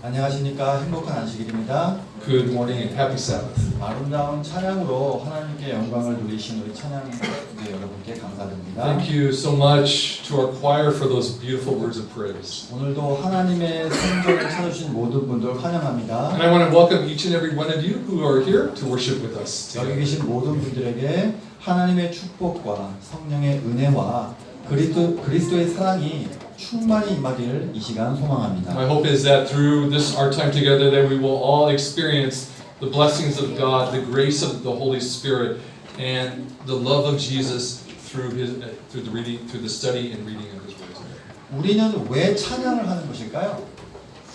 안녕하십니까. 행복한 안식일입니다. Good morning and happy Sabbath. 아름다운 찬양으로 하나님께 영광을 돌리신 우리 찬양대 여러분께 감사드립니다. Thank you so much to our choir for those beautiful words of praise. 오늘도 하나님의 성전을 찾아주신 모든 분들 환영합니다. And I want to welcome each and every one of you who are here to worship with us 여기 today. 계신 모든 분들에게 하나님의 축복과 성령의 은혜와 그리스도의 사랑이 충만히 임하기를 이 시간 소망합니다. My hope is that through this our time together that we will all experience the blessings of God, the grace of the Holy Spirit, and the love of Jesus through the study and reading of His Word today. 우리는 왜 찬양을 하는 것일까요?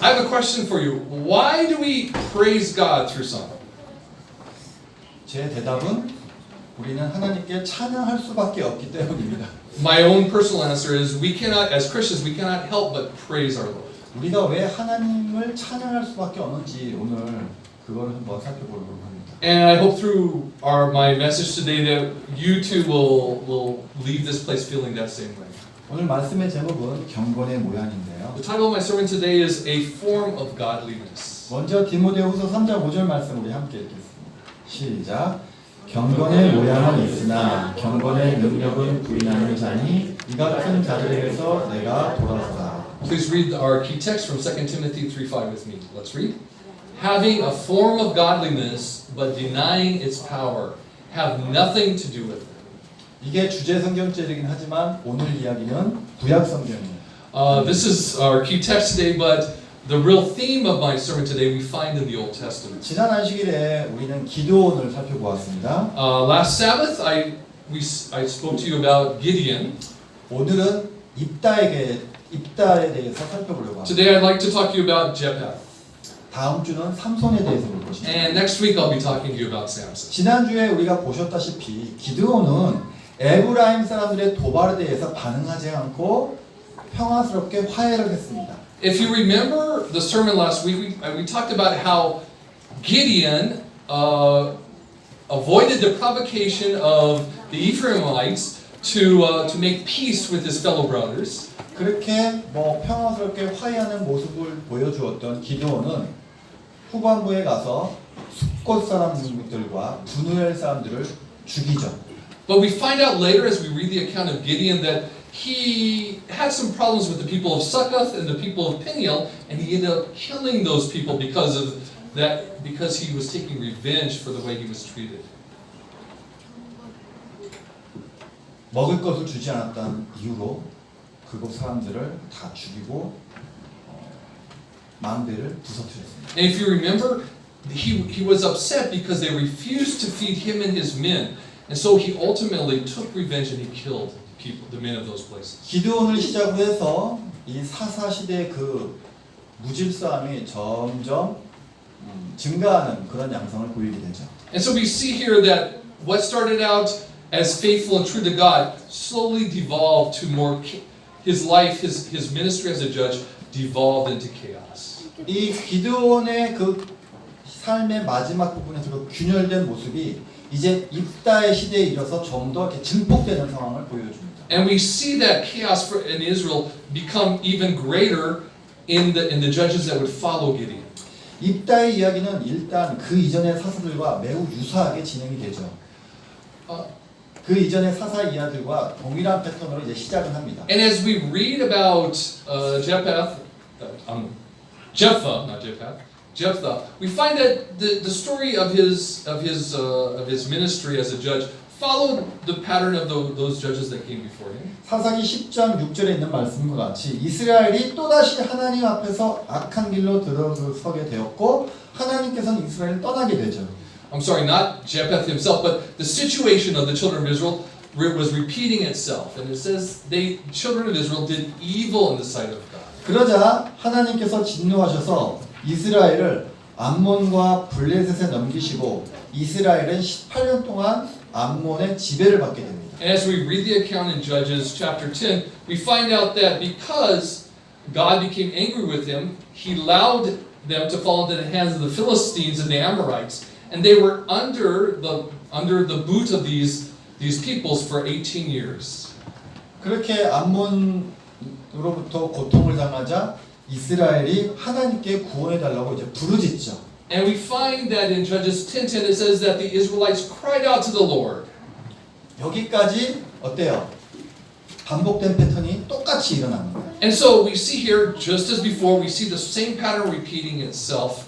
I have a question for you. Why do we praise God through song? 제 대답은 우리는 하나님께 찬양할 수밖에 없기 때문입니다. My own personal answer is we cannot, as Christians, we cannot help but praise our Lord. 우리가 왜 하나님을 찬양할 수밖에 없는지 오늘 그걸 한번 살펴보려고 합니다. And I hope through my message today that you too will leave this place feeling that same way. 오늘 말씀의 제목은 경건의 모양인데요. The title of my sermon today is A Form of Godliness. 먼저 디모데후서 3장 5절 말씀 우리 함께 읽겠습니다. 시작. 경건의 모양은 있으나 경건의 능력은 부인하는 자니 이 같은 자들에게서 내가 돌아서다. Please read our key text from 2 Timothy 3:5 with me. Let's read. Having a form of godliness but denying its power, have nothing to do with it. 이게 주제 성경제이긴 하지만 오늘 이야기는 구약 성경이에요. This is our key text today, but the real theme of my sermon today we find in the Old Testament. 지난 안식일에 우리는 기드온을 살펴보았습니다. Last Sabbath, I spoke to you about Gideon. 오늘은 입다에 대해서 살펴보려고 합니다. Today, I'd like to talk to you about Jephthah, 다음 주는 삼손에 대해서 볼 것입니다. and next week I'll be talking to you about Samson. 지난주에 우리가 보셨다시피 기드온은 에브라임 사람들의 도발에 대해서 반응하지 않고 평화스럽게 화해를 했습니다. If you remember the sermon last week, we talked about how Gideon avoided the provocation of the Ephraimites to make peace with his fellow brothers. 그렇게 평화스럽게 화해하는 모습을 보여주었던 기드온은 후반부에 가서 숲곳 사람들과 분우엘 사람들을 죽이죠. But we find out later as we read the account of Gideon that he had some problems with the people of Succoth and the people of Peniel, and he ended up killing those people because he was taking revenge for the way he was treated. 먹을 것을 주지 않았던 이유로 그곳 사람들을 다 죽이고 망대를 부서뜨렸습니다. And if you remember, he was upset because they refused to feed him and his men, and so he ultimately took revenge and he killed the men of those places. 기드온을 시작으로 해서 이 사사 시대의 그 무질서함이 점점 증가하는 그런 양상을 보이게 되죠. And so we see here that what started out as faithful and true to God slowly devolved to more his life, his ministry as a judge devolved into chaos. 이 기드온의 그 삶의 마지막 부분에서 그 균열된 모습이 이제 입다의 시대에 이르러서 좀 더 이렇게 증폭되는 상황을 보여줍니다. And we see that chaos in Israel become even greater in the judges that would follow Gideon. 입다의 이야기는 일단 그 이전의 사사들과 매우 유사하게 진행이 되죠. 그 이전의 사사 이야기들과 동일한 패턴으로 이제 시작을 합니다. And as we read about Jephthah, we find that the story of his ministry as a judge followed the pattern of those judges that came before him. 사사기 10장 6절에 있는 말씀과 같이 이스라엘이 또다시 하나님 앞에서 악한 길로 들어서게 되었고 하나님께서는 이스라엘을 떠나게 되죠. I'm sorry, not Jephthah himself, but the situation of the children of Israel was repeating itself. And it says the children of Israel did evil in the sight of God. 그러자 하나님께서 진노하셔서 이스라엘을 암몬과 블레셋에 넘기시고 이스라엘은 18년 동안 암몬의 지배를 받게 됩니다. And as we read the account in Judges chapter 10, we find out that because God became angry with them, He allowed them to fall into the hands of the Philistines and the Amorites, and they were under the boot of these peoples for 18 years. 그렇게 암몬으로부터 고통을 당하자 이스라엘이 하나님께 구원해달라고 이제 부르짖죠. And we find that in Judges 10:10 it says that the Israelites cried out to the Lord. 여기까지 어때요? 반복된 패턴이 똑같이 일어납니다. And so we see here, just as before, we see the same pattern repeating itself.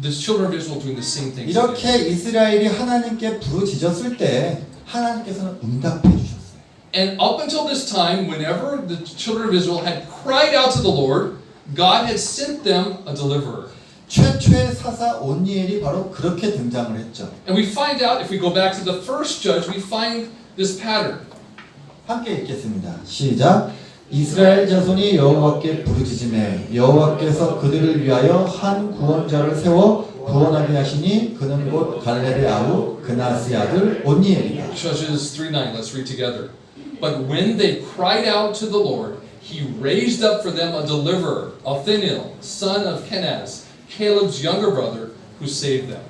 The children of Israel doing the same things again. 이렇게 이스라엘이 하나님께 부르짖었을 때 하나님께서는 응답해 주셨어요. And up until this time, whenever the children of Israel had cried out to the Lord, God had sent them a deliverer. 최초의 사사 온니엘이 바로 그렇게 등장을 했죠. And we find out, if we go back to the first judge, we find this pattern. 함께 읽겠습니다. 시작. 이스라엘 자손이 여호와께 부르짖으매 여호와께서 그들을 위하여 한 구원자를 세워 구원하게 하시니 그는 곧 갈렙의 아우 그나스의 아들 온니엘이다. Judges 3:9, let's read together. But when they cried out to the Lord, he raised up for them a deliverer, Othniel, son of Kenaz, Caleb's younger brother, who saved them.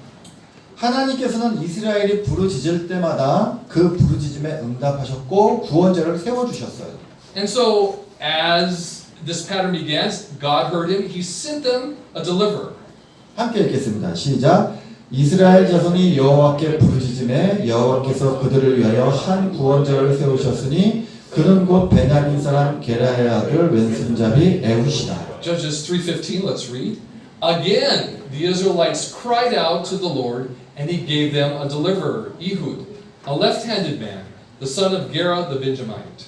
하나님께서는 이스라엘이 부르짖을 때마다 그 부르짖음에 응답하셨고 구원자를 세워주셨어요. And so, as this pattern begins, God heard him, he sent them a deliverer. 함께 읽겠습니다. 시작. 이스라엘 자손이 여호와께 부르짖음에 여호와께서 그들을 위하여 한 구원자를 세우셨으니 그는 곧 베냐민 사람 게라의 아들 왼손잡이 에훗이다. Judges 3:15, let's read. Again, the Israelites cried out to the Lord, and he gave them a deliverer, Ehud, a left-handed man, the son of Gera the Benjamite.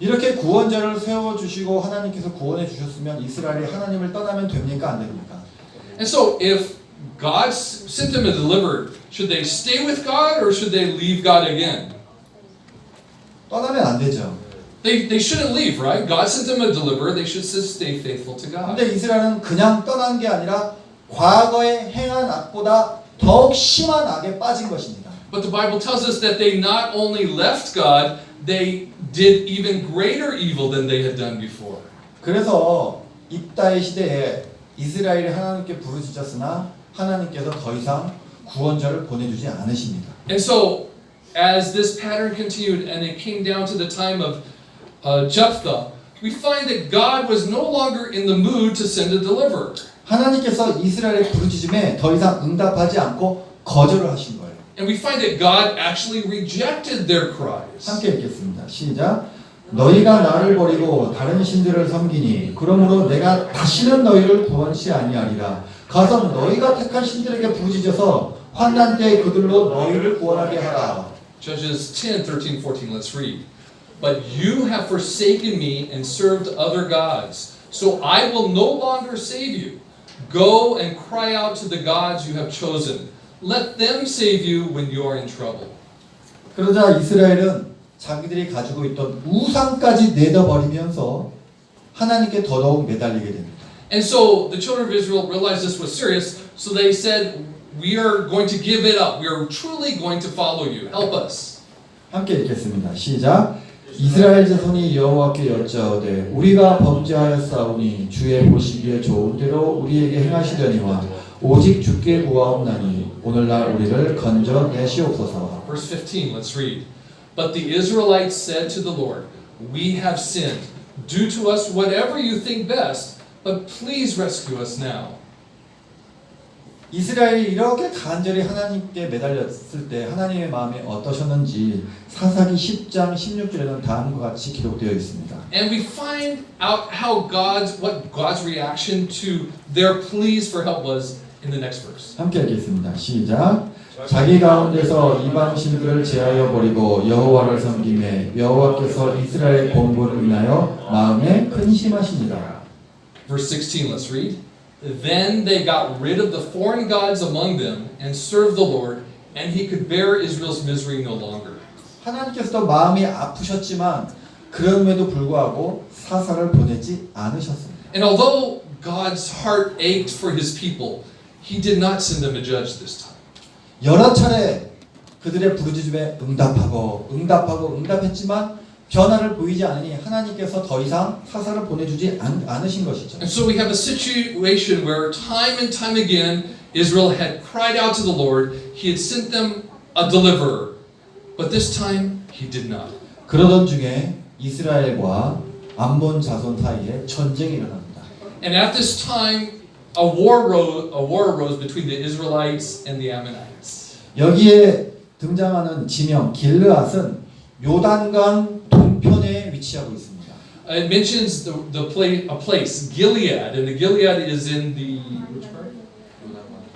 이렇게 구원자를 세워주시고 하나님께서 구원해 주셨으면 이스라엘이 하나님을 떠나면 됩니까? 안 됩니까? And so, if God sent them a deliverer, should they stay with God or should they leave God again? 떠나면 안 되죠. They shouldn't leave, right? God sent them a deliverer, they should stay faithful to God. 근데 이스라엘은 그냥 떠난 게 아니라 과거에 행한 악보다 더욱 심한 악에 빠진 것입니다. But the Bible tells us that they not only left God, they did even greater evil than they had done before. 그래서 입다의 시대에 이스라엘이 하나님께 부르짖었으나 하나님께서 더 이상 구원자를 보내주지 않으십니다. And so, as this pattern continued and it came down to the time of Jephthah, we find that God was no longer in the mood to send a deliverer. 하나님께서 이스라엘의 부르짖음에 더 이상 응답하지 않고 거절을 하신 거예요. And we find that God actually rejected their cries. 함께 읽겠습니다. 시작. 너희가 나를 버리고 다른 신들을 섬기니 그러므로 내가 다시는 너희를 구원치 아니하리라. 가서 너희가 택한 신들에게 부르짖어서 환난 때에 그들로 너희를 구원하게 하라. Judges 10:13, 14, let's read. But you have forsaken me and served other gods, so I will no longer save you. Go and cry out to the gods you have chosen. Let them save you when you are in trouble. 그러자 이스라엘은 자기들이 가지고 있던 우상까지 내다버리면서 하나님께 더더욱 매달리게 됩니다. And so the children of Israel realized this was serious, so they said, we are going to give it up. We are truly going to follow you. Help us. 함께 읽겠습니다. 시작. 이스라엘 자손이 여호와께 여짜오되 우리가 범죄하였사오니 주의 보시기에 좋은 대로 우리에게 행하시려니와 오직 주께 구하옵나니 오늘날 우리를 건져 내시옵소서. Verse 15, let's read. But the Israelites said to the Lord, we have sinned. Do to us whatever you think best, but please rescue us now. 이스라엘이 이렇게 간절히 하나님께 매달렸을 때 하나님의 마음이 어떠셨는지 사사기 10장 16절에는 다음과 같이 기록되어 있습니다. And we find out what God's reaction to their pleas for help was in the next verse. 함께 읽겠습니다. 시작. 자기 가운데서 이방 신들을 제하여 버리고 여호와를 섬기매 여호와께서 이스라엘 본부를 인하여 마음에 근심하시니라. Verse 16, let's read. Then they got rid of the foreign gods among them and served the Lord, and he could bear Israel's misery no longer. 하나님께서도 마음이 아프셨지만 그럼에도 불구하고 사사를 보내지 않으셨습니다. And although God's heart ached for his people, he did not send them a judge this time. 여러 차례 그들의 부르짖음에 응답했지만 변화를 보이지 않으니 하나님께서 더 이상 사사를 보내주지 않으신 것이죠. And so we have a situation where time and time again Israel had cried out to the Lord. He had sent them a deliverer. But this time he did not. 그러던 중에 이스라엘과 암몬 자손 사이에 전쟁이 일어납니다. And at this time, a war arose between the Israelites and the Ammonites. 여기에 등장하는 지명 길르앗은 요단강 동편에 위치하고 있습니다. It mentions a place, Gilead, and the Gilead is in the which part?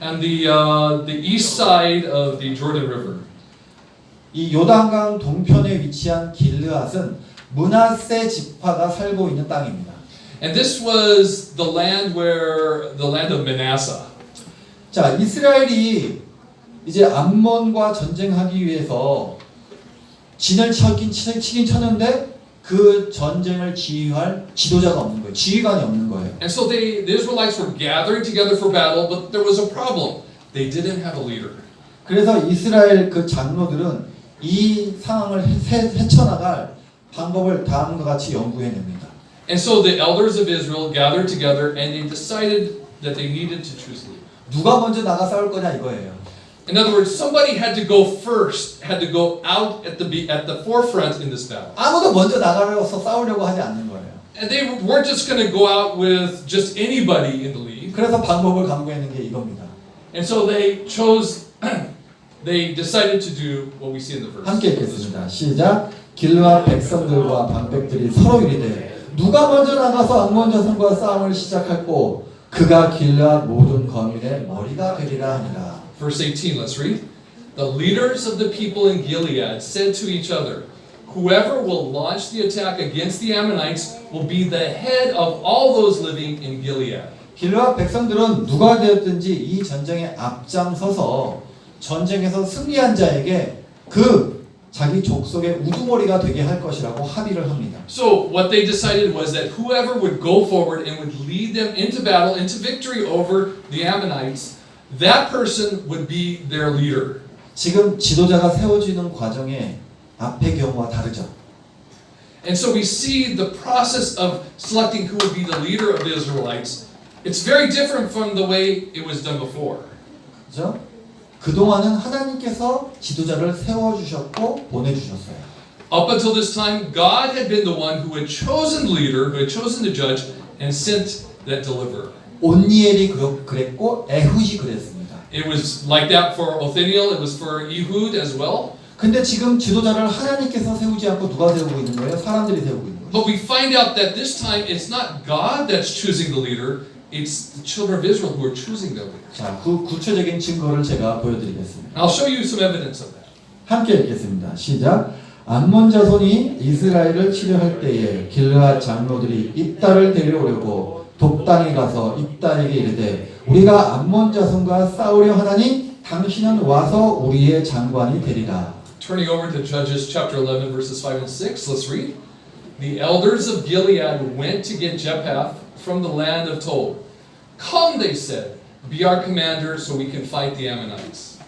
And the east side of the Jordan River. 이 요단강 동편에 위치한 길르앗은 므낫세 지파가 살고 있는 땅입니다. And this was the land of Manasseh. 자, 이스라엘이 이제 암몬과 전쟁하기 위해서 진을 치긴 쳤는데 그 전쟁을 지휘할 지도자가 없는 거예요. 지휘관이 없는 거예요. And so the Israelites were gathering together for battle, but there was a problem. They didn't have a leader. 그래서 이스라엘 그 장로들은 이 상황을 헤쳐나갈 방법을 다음과 같이 연구해냅니다. And so the elders of Israel gathered together and they decided that they needed to choose a leader. 누가 먼저 나가 싸울 거냐 이거예요. In other words, somebody had to go first, had to go out at the forefront in this battle. 아무도 먼저 나가려서 싸우려고 하지 않는 거예요. And they weren't just going to go out with just anybody in the lead. 그래서 방법을 강구하는 게 이겁니다. And so they chose, they decided to do what we see in the verse. 함께 읽겠습니다. 시작. 길르앗 백성들과 방백들이 서로 이르되 누가 먼저 나가서 암몬 자손과 싸움을 시작할꼬 그가 길르앗 모든 거민의 머리가 되리라 하니라. Verse 18, let's read. The leaders of the people in Gilead said to each other, whoever will launch the attack against the Ammonites will be the head of all those living in Gilead. 길르앗 백성들은 누가 되었든지 이 전쟁에 앞장서서 전쟁에서 승리한 자에게 그 자기 족속의 우두머리가 되게 할 것이라고 합의를 합니다. So what they decided was that whoever would go forward and would lead them into battle, into victory over the Ammonites, that person would be their leader. 지금 지도자가 세워지는 과정에 앞의 경우와 다르죠. And so we see the process of selecting who would be the leader of the Israelites. It's very different from the way it was done before. 그죠? 그동안은 하나님께서 지도자를 세워주셨고 보내주셨어요. Up until this time, God had been the one who had chosen the leader, who had chosen the judge, and sent that deliverer. 온니엘이 그랬고 에훗이 그랬습니다. It was like that for Othniel, it was for Ehud as well. 근데 지금 지도자를 하나님께서 세우지 않고 누가 세우고 있는 거예요? 사람들이 세우고 있는 거예요. But we find out that this time it's not God that's choosing the leader, it's the children of Israel who are choosing their leader. 자, 그 구체적인 증거를 제가 보여드리겠습니다. And I'll show you some evidence of that. 함께 읽겠습니다. 시작. 암몬 자손이 이스라엘을 치료할 때에 길르앗 장로들이 입달을 데려오려고 독당에 가서 입달에게 이르되 우리가 암몬 자손과 싸우려 하나니 당신은 와서 우리의 장관이 되리라. Turning over to Judges chapter 11 verses 5 and 6, let's read. The elders of Gilead went to get Jephthah from the land of Tob. Come, they said, be our commander so we can fight the Ammonites.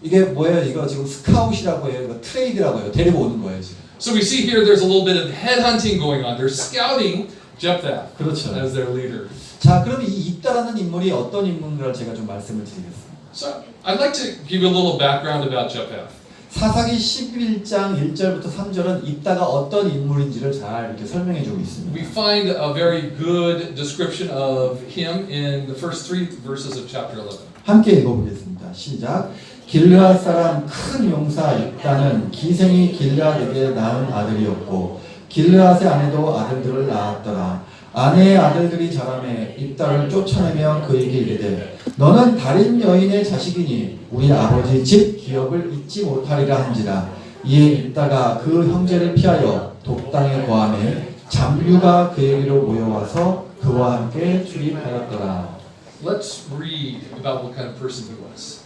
이게 뭐예요? 이거 지금 스카웃이라고 해요. 이거 트레이드라고 해요. 데리고 오는 거예요, 지금. So we see here there's a little bit of headhunting going on. They're scouting Jephthah 그렇죠. as their leader. 자, 그럼 이 입다라는 인물이 어떤 인물인가를 제가 좀 말씀을 드리겠습니다. So I'd like to give you a little background about Jephthah. 사사기 11장 1절부터 3절은 입다가 어떤 인물인지를 잘 이렇게 설명해 주고 We 있습니다. find a very good description of him in the first 3 verses of chapter 11. 함께 읽어보겠습니다. 시작. 길르앗 사람 큰 용사 입다는 기생이 길르앗에게 낳은 아들이었고 길르앗의 아내도 아들들을 낳았더라. 아내의 아들들이 자라매 입다를 쫓아내며 그에게 이르되 너는 다른 여인의 자식이니 우리 아버지 집 기업을 잊지 못하리라 한지라. 이에 입다가 그 형제를 피하여 독당에 거하매 잠류가 그에게로 모여와서 그와 함께 출입하였더라. Let's read about what kind of person he was.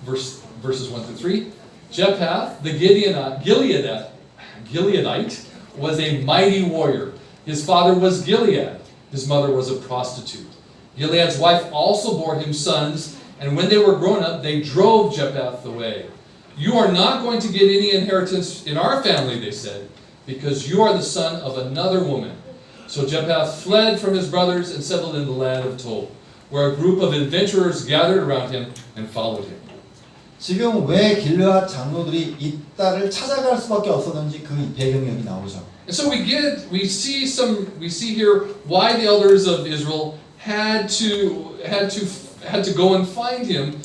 Verses 1 through 3. Jephthah, the Gileadite, was a mighty warrior. His father was Gilead. His mother was a prostitute. Gilead's wife also bore him sons, and when they were grown up, they drove Jephthah away. You are not going to get any inheritance in our family, they said, because you are the son of another woman. So Jephthah fled from his brothers and settled in the land of Tob, where a group of adventurers gathered around him and followed him. 지금 왜 길르앗 장로들이 입다를 찾아갈 수밖에 없었는지 그 배경이 여기 나오죠. And so we see here why the elders of Israel had to go and find him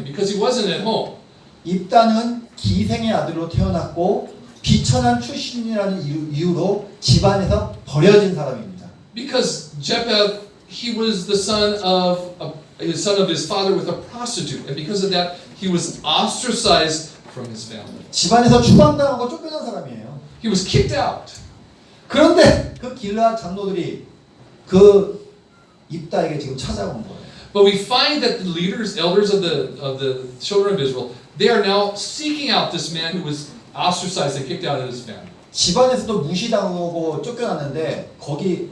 because he wasn't at home. 입다는 기생의 아들로 태어났고 비천한 출신이라는 이유로 집안에서 버려진 사람입니다. Because Jephthah, he was the son of his father with a prostitute, and because of that, he was ostracized from his family. 집안에서 추방당하고 쫓겨난 사람이에요. He was kicked out. 그런데 그 길르앗 장로들이 그 입다에게 지금 찾아온 거예요. But we find that the elders of the children of Israel, they are now seeking out this man who was ostracized and kicked out of his family. 집안에서도 무시당하고 쫓겨났는데 거기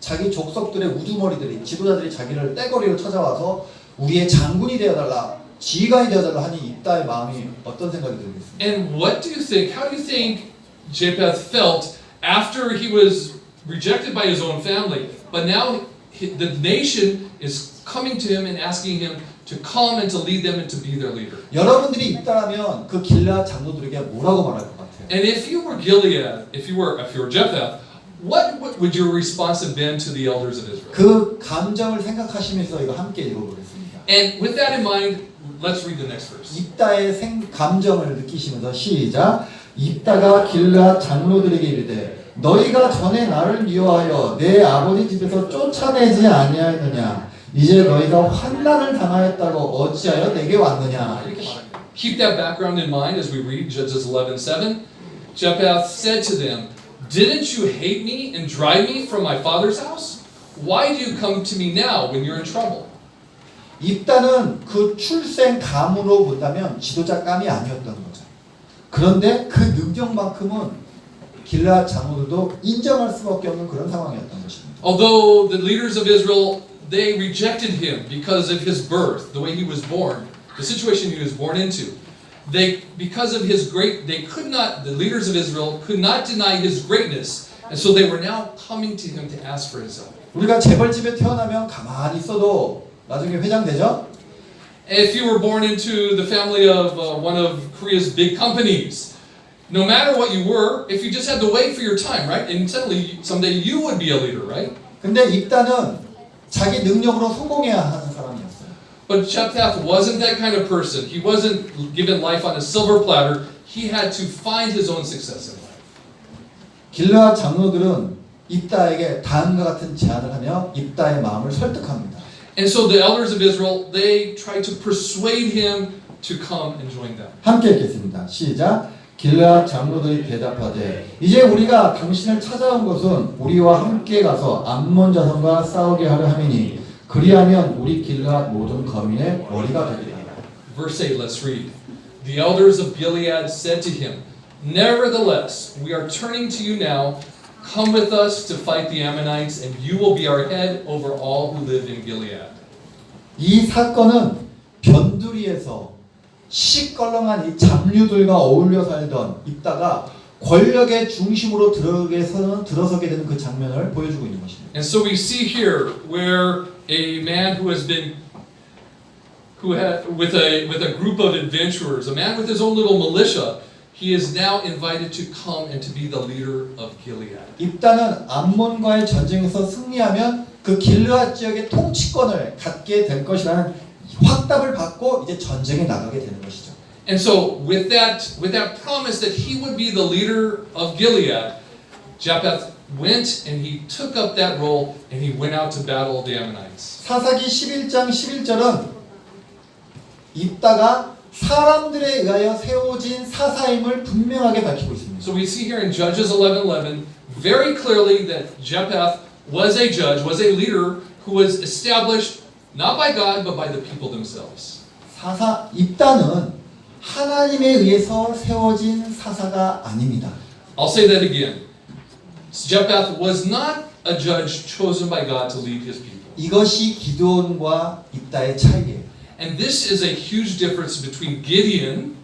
자기 족속들의 우두머리들이 지도자들이 자기를 떼거리로 찾아와서 우리의 장군이 되어달라, 지휘관이 되어달라 하니 입다의 마음이 어떤 생각이 들겠습니까? And what do you think? How do you think Jephthah felt after he was rejected by his own family, but now the nation is coming to him and asking him to come and to lead them and to be their leader? 여러분들이 입다라면 그 길르앗 장로들에게 뭐라고 말할 것 같아요? And if you were Gilead, if you were Jephthah, what would your response have been to the elders of Israel? 그 감정을 생각하시면서 이거 함께 읽어보겠습니다. And with that in mind, let's read the next verse. 입다의 감정을 느끼시면서 시작. 입다가 길르앗 장로들에게 이르되 너희가 전에 나를 미워하여 내 아버지 집에서 쫓아내지 아니하였느냐? 이제 너희가 환난을 당하였다고 어찌하여 내게 왔느냐? 이렇게 말합니다. Keep that background in mind as we read Judges 11:7. Jephthah said to them, "Didn't you hate me and drive me from my father's house? Why do you come to me now when you're in trouble?" 입다는 그 출생 감으로 본다면 지도자감이 아니었던 거죠. 그런데 그 능력만큼은 길르앗 장로들도 인정할 수밖에 없는 그런 상황이었던 것입니다. Although the leaders of Israel, they rejected him because of his birth, the way he was born, the situation he was born into. The leaders of Israel could not deny his greatness, and so they were now coming to him to ask for his help. 우리가 재벌집에 태어나면 가만히 있어도 나중에 회장 되죠? If you were born into the family of one of Korea's big companies, no matter what you were, if you just had to wait for your time, right? And suddenly, someday you would be a leader, right? 근데 입다는 자기 능력으로 성공해야 하는 사람이었어요. But Jephthah wasn't that kind of person. He wasn't given life on a silver platter. He had to find his own success in life. 길르앗 장로들은 입다에게 다음과 같은 제안을 하며 입다의 마음을 설득합니다. And so the elders of Israel, they tried to persuade him to come and join them. 함께 읽겠습니다. 시작. 길르앗 장로들이 대답하되 이제 우리가 당신을 찾아온 것은 우리와 함께 가서 암몬 자손과 싸우게 하려 함이니 그리하면 우리 길르앗 모든 거민의 머리가 되리라. Verse 8, let's read. The elders of Gilead said to him, "Nevertheless, we are turning to you now. Come with us to fight the Ammonites, and you will be our head over all who live in Gilead." 이 사건은 변두리에서 시시껄렁한 이 잡류들과 어울려 살던 입다가 권력의 중심으로 들어서게 되는 그 장면을 보여주고 있는 것입니다. And so we see here where a man who had with a group of adventurers, a man with his own little militia, he is now invited to come and to be the leader of Gilead. 입다는 암몬과의 전쟁에서 승리하면 그 길르앗 지역의 통치권을 갖게 될 것이라는 확답을 받고 이제 전쟁에 나가게 되는 것이죠. And so with that promise that he would be the leader of Gilead, Jephthah went and he took up that role and he went out to battle the Ammonites. 사사기 11장 11절은 입다가 사람들에 의하여 세워진 사사임을 분명하게 밝히고 있습니다. So we see here in Judges 11:11 very clearly that Jephthah was a judge, was a leader who was established not by God but by the people themselves. 입다는 하나님에 의해서 세워진 사사가 아닙니다. I'll say that again. Jephthah was not a judge chosen by God to lead his people. 이것이 기드온과 입다의 차이예요. And this is a huge difference between Gideon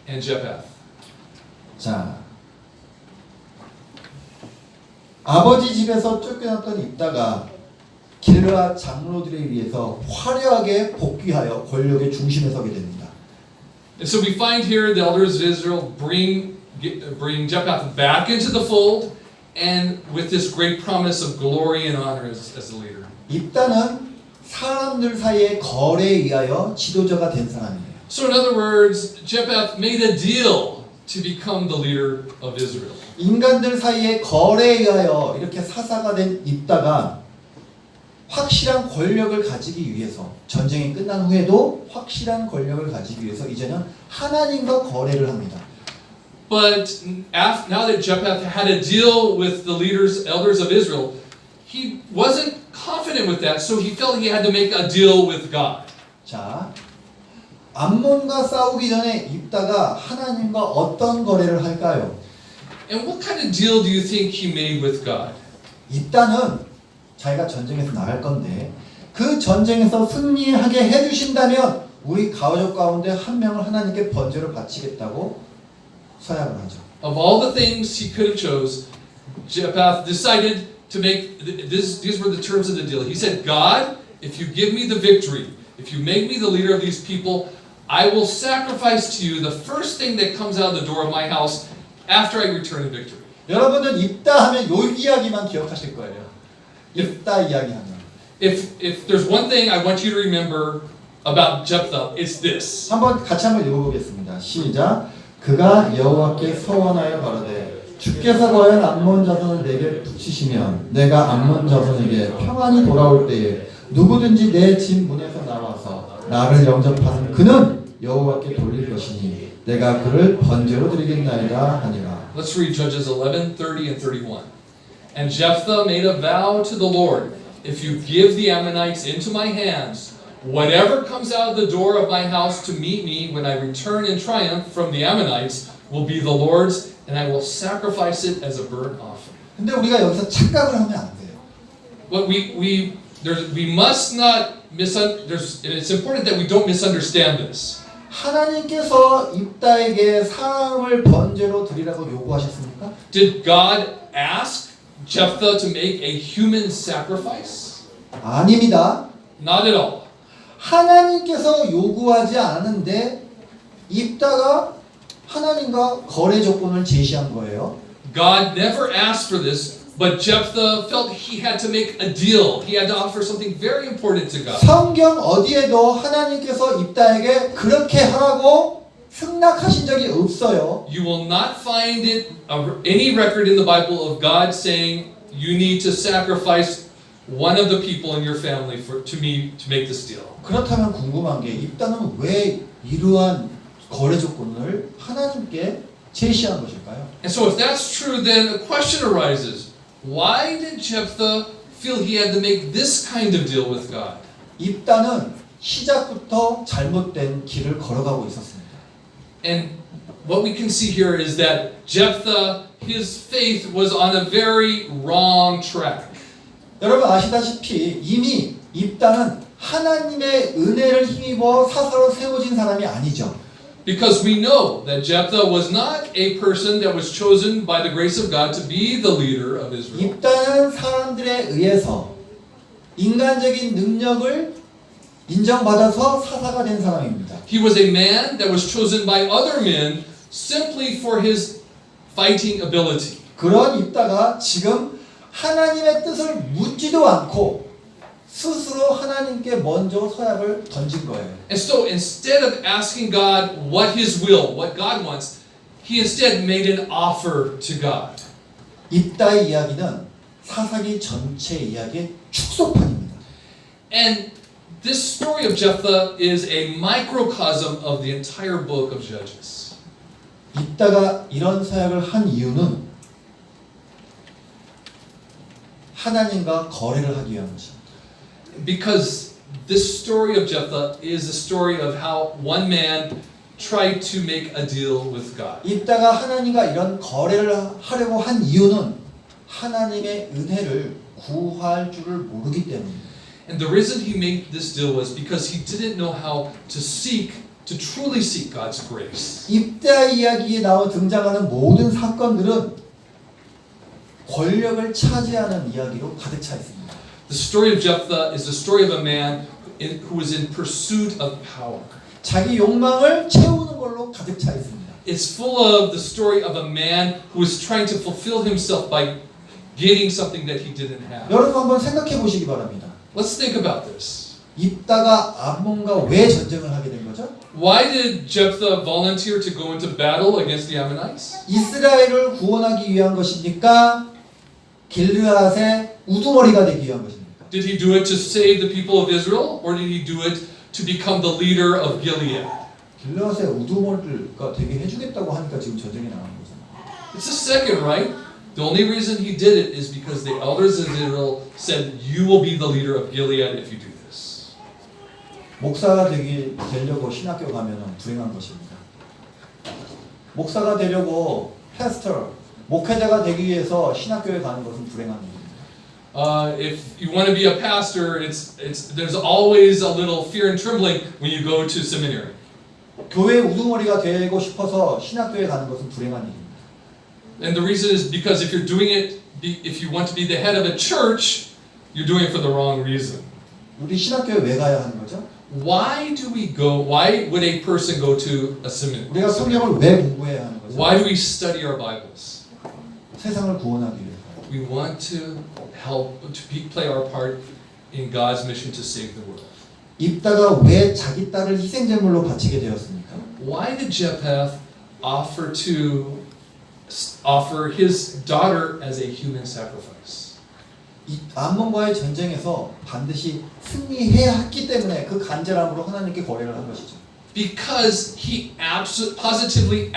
and Jephthah. 자, 아버지 집에서 쫓겨났던 입다가 길르앗 장로들에 의해서 화려하게 복귀하여 권력의 중심에 서게 됩니다. And so we find here the elders of Israel bring bring Jephthah back into the fold, and with this great promise of glory and honor as the leader. 입다는 사람들 사이의 거래에 의하여 지도자가 된 사람이에요. So in other words, Jephthah made a deal to become the leader of Israel. 인간들 사이의 거래에 의하여 이렇게 사사가 된 입다가 확실한 권력을 가지기 위해서 전쟁이 끝난 후에도 확실한 권력을 가지기 위해서 이제는 하나님과 거래를 합니다. But now that Jephthah had a deal with the elders of Israel, he wasn't confident with that, so he felt he had to make a deal with God. 자, 암몬과 싸우기 전에 입다가 하나님과 어떤 거래를 할까요? And what kind of deal do you think he made with God? 입다는 자기가 전쟁에서 나갈 건데 그 전쟁에서 승리하게 해주신다면 우리 가족 가운데 한 명을 하나님께 번제로 바치겠다고 서약을 하죠. Of all the things he could have chose, Jephthah decided to make these were the terms of the deal. He said, God, if you give me the victory, if you make me the leader of these people, I will sacrifice to you the first thing that comes out of the door of my house after I return in victory. 여러분들 입다 하면 요 이야기만 기억하실 거예요. 입다 이야기하면. If there's one thing I want you to remember about Jephthah, it's this. 한번 같이 한번 읽어보겠습니다. 시작. 그가 여호와께 서원하여 가로되 주께서 과연 암몬 자손을 내게 붙이시면 내가 암몬 자손에게 평안히 돌아올 때에 누구든지 내 집 문에서 나와서 나를 영접하는 그는 여호와께 돌릴 것이니 내가 그를 번제로 드리겠나이다 하니라. Let's read Judges 11:30 and 31. And Jephthah made a vow to the Lord, if you give the Ammonites into my hands, whatever comes out of the door of my house to meet me when I return in triumph from the Ammonites will be the Lord's, and I will sacrifice it as a burnt offering. 근데 우리가 여기서 착각을 하면 안 돼요. But we must not it's important that we don't misunderstand this. 하나님께서 입다에게 사람을 번제로 드리라고 요구하셨습니까? Did God ask Jephthah to make a human sacrifice? 아닙니다. Not at all. 하나님께서 요구하지 않았는데 입다가 하나님과 거래 조건을 제시한 거예요. God never asked for this, but Jephthah felt he had to make a deal. He had to offer something very important to God. 성경 어디에도 하나님께서 입다에게 그렇게 하라고 승낙하신 적이 없어요. You will not find any record in the Bible of God saying you need to sacrifice one of the people in your family to make this deal. 그렇다면 궁금한 게 입다는 왜 이러한 거래 조건을 하나님께 제시한 것일까요? And so if that's true, then a question arises. Why did Jephthah feel he had to make this kind of deal with God? 입다는 시작부터 잘못된 길을 걸어가고 있었습니다. And what we can see here is that Jephthah, his faith was on a very wrong track. 여러분 아시다시피 이미 입다는 하나님의 은혜를 힘입어 사사로 세워진 사람이 아니죠. Because we know that Jephthah was not a person that was chosen by the grace of God to be the leader of Israel. 입다는 사람들에 의해서 인간적인 능력을 인정받아서 사사가 된 사람입니다. He was a man that was chosen by other men simply for his fighting ability. 그런 입다가 지금 하나님의 뜻을 묻지도 않고 스스로 하나님께 먼저 서약을 던진 거예요. And so instead of asking God what his will, what God wants, he instead made an offer to God. 입다의 이야기는 사사기 전체 이야기의 축소판입니다. And this story of Jephthah is a microcosm of the entire book of Judges. 입다가 이런 서약을 한 이유는 하나님과 거래를 하기 위한 것입니다. Because this story of Jephthah is a story of how one man tried to make a deal with God. 입다가 하나님과 이런 거래를 하려고 한 이유는 하나님의 은혜를 구할 줄을 모르기 때문입니다. And the reason he made this deal was because he didn't know how to truly seek God's grace. 입다 이야기에 나와 등장하는 모든 사건들은 권력을 차지하는 이야기로 가득 차 있습니다. The story of Jephthah is the story of a man who was in pursuit of power. 자기 욕망을 채우는 걸로 가득 차 있습니다. it's full of the story of a man who is trying to fulfill himself by getting something that he didn't have. 여러분 한번 생각해 보시기 바랍니다. Let's think about this. 입다가 암몬과 왜 전쟁을 하게 된 거죠? Why did Jephthah volunteer to go into battle against the Ammonites? 이스라엘을 구원하기 위한 것입니까? 길르앗의 우두머리가 되기 위한 것입니까? Did he do it to save the people of Israel, or did he do it to become the leader of Gilead? 길르앗의 우두머리가 되게 해주겠다고 하니까 지금 전쟁이 나가는 거잖아요. It's the second, right? The only reason he did it is because the elders of Israel said, "You will be the leader of Gilead if you do this." 목사가 되려고 신학교 가면 불행한 것입니다. 목사가 되려고 패스터, 목회자가 되기 위해서 신학교에 가는 것은 불행한 일입니다. If you want to be a pastor, there's always a little fear and trembling when you go to seminary. 교회 우두머리가 되고 싶어서 신학교에 가는 것은 불행한 일입니다. And the reason is because if you're doing it, if you want to be the head of a church, you're doing it for the wrong reason. 우리 신학교에 왜 가야 하는 거죠? Why do we go? Why would a person go to a seminary? 우리가 성경을 왜 공부해야 하는 거죠? Why do we study our Bibles? 세상을 구원하기 위해서. We want to help play our part in God's mission to save the world. 입다가 왜 자기 딸을 희생제물로 바치게 되었습니까? Why did Jephthah offer his daughter as a human sacrifice? 이 암몬과의 전쟁에서 반드시 승리해야 했기 때문에 그 간절함으로 하나님께 거래를 한 것이죠. Because he positively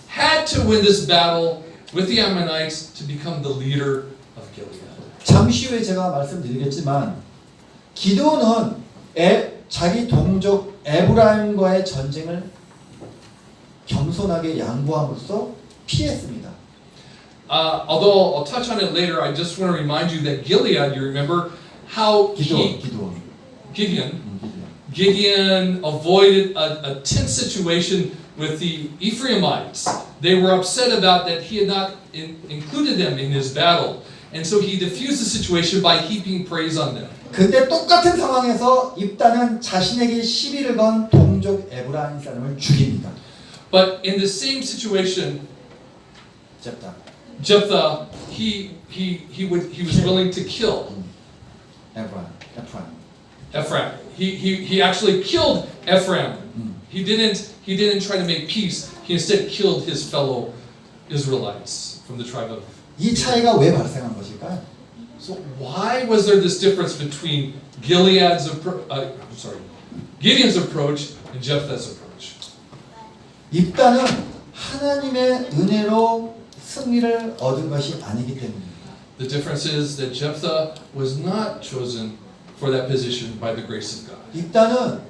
had to win this battle with the Ammonites to become the leader of Gilead. 잠시 후에 제가 말씀드리겠지만 기드온은 자기 동족 에브라임과의 전쟁을 겸손하게 양보함으로써 피했습니다. Although I'll touch on it later, I just want to remind you that Gilead, you remember how Gideon avoided a tense situation with the Ephraimites. They were upset about that he had not included them in his battle. And so he diffused the situation by heaping praise on them. 근데 똑같은 상황에서 입다는 자신에게 시비를 건 동족 에브라임 사람을 죽입니다. But in the same situation, Jephthah, he was willing to kill Ephraim. He actually killed Ephraim. He didn't try to make peace. He instead killed his fellow Israelites from the tribe of. 이 차이가 왜 발생한 것일까요? So why was there this difference between Gideon's approach and Jephthah's approach? 입다는 하나님의 은혜로 승리를 얻은 것이 아니기 때문입니다. The difference is that Jephthah was not chosen for that position by the grace of God. 입다는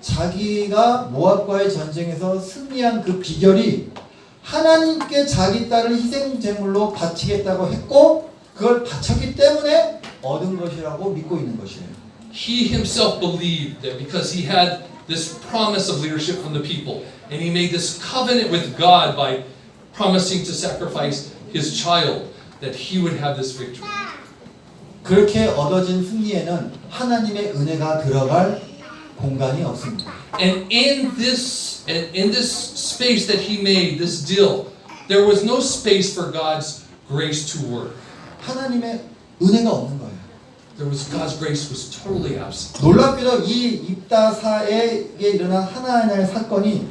자기가 모압과의 전쟁에서 승리한 그 비결이 하나님께 자기 딸을 희생 제물로 바치겠다고 했고 그걸 바쳤기 때문에 얻은 것이라고 믿고 있는 것이에요. He himself believed that because he had this promise of leadership from the people and he made this covenant with God by promising to sacrifice his child that he would have this victory. 그렇게 얻어진 승리에는 하나님의 은혜가 들어갈 공간이 없습니다. And in this space that he made, this deal, there was no space for God's grace to work. 하나님의 은혜가 없는 거예요. God's grace was totally absent. 놀랍게도 이 입다사에게 일어난 하나님의 사건이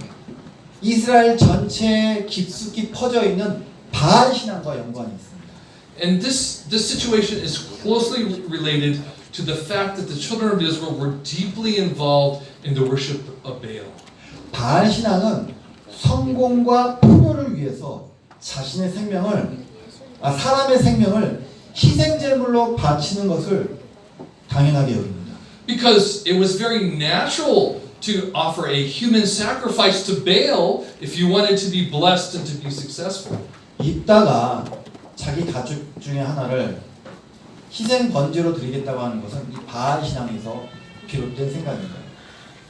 이스라엘 전체에 깊숙이 퍼져 있는 바알 신앙과 연관이 있습니다. And this situation is closely related to the fact that the children of Israel were deeply involved in the worship of Baal. 바알 신앙은 성공과 풍요를 위해서 자신의 사람의 생명을 희생 제물로 바치는 것을 당연하게 여깁니다. Because it was very natural to offer a human sacrifice to Baal if you wanted to be blessed and to be successful. 입다가 자기 가족 중에 하나를 희생 번제로 드리겠다고 하는 것은 이 바알 신앙에서 비롯된 생각입니다.